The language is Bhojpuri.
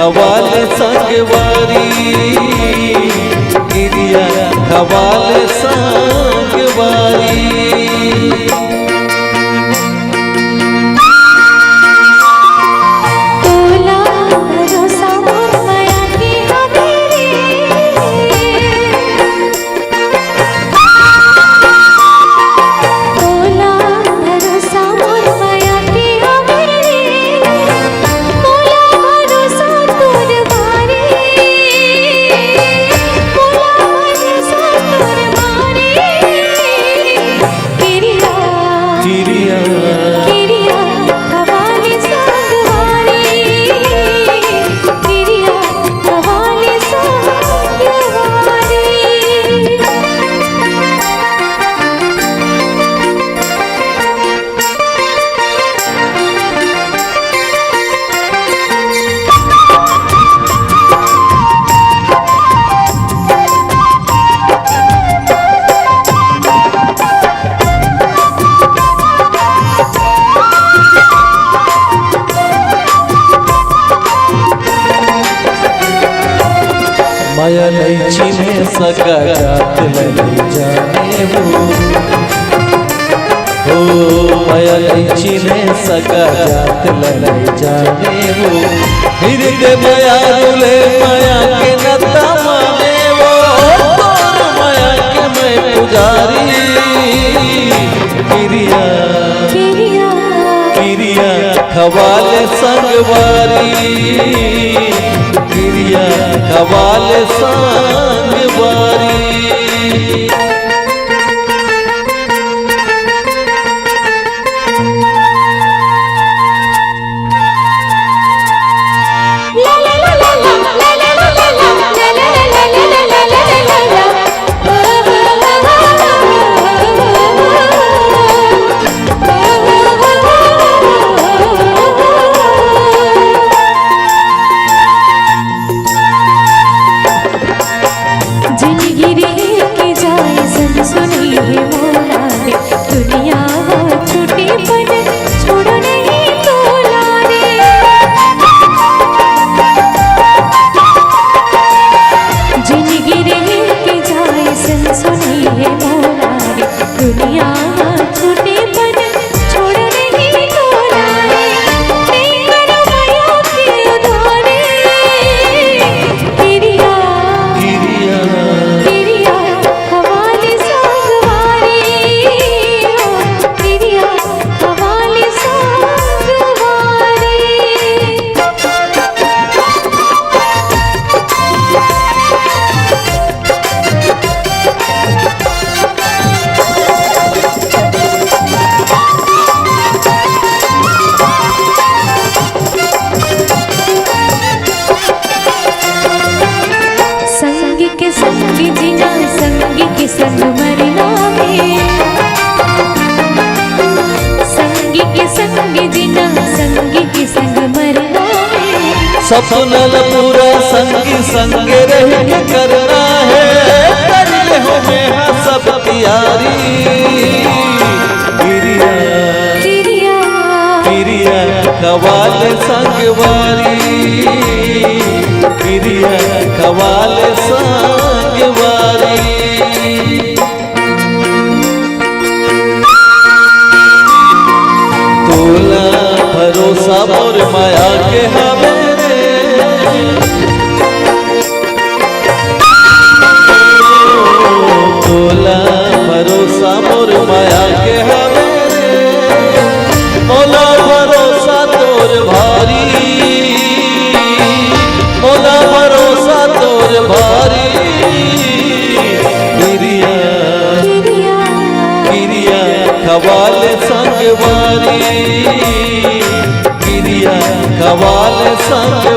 खवाल संगवारी गिरिया खवाल संगवारी। माया नहीं चिन्ह सका जात नहीं जाने वो, माया नहीं चिन्ह सका जात नहीं जाने वो। हृदय माया रुले माया के नता माने वो, तोर माया के मैं पुजारी गिरिया गिरिया खवाल संगवारी गिरिया खवाल संगवारी। संग मरना में संगी के संग जीना संगी के संग मरना में सपनल पूरा संगी संग रह के करना है कर ले हो में सब प्यारी गिरिया गिरिया गिरिया खवाल संगवारी गिरिया खवाल संगवारी। तोला भरोसा मोर माया के हवे तोला भरोसा मोर माया के हवे मोला भरोसा तोर भारी मोला भरोसा तोर भारी गिरिया गिरिया खवाल संगवारी गिरिया खवाल संग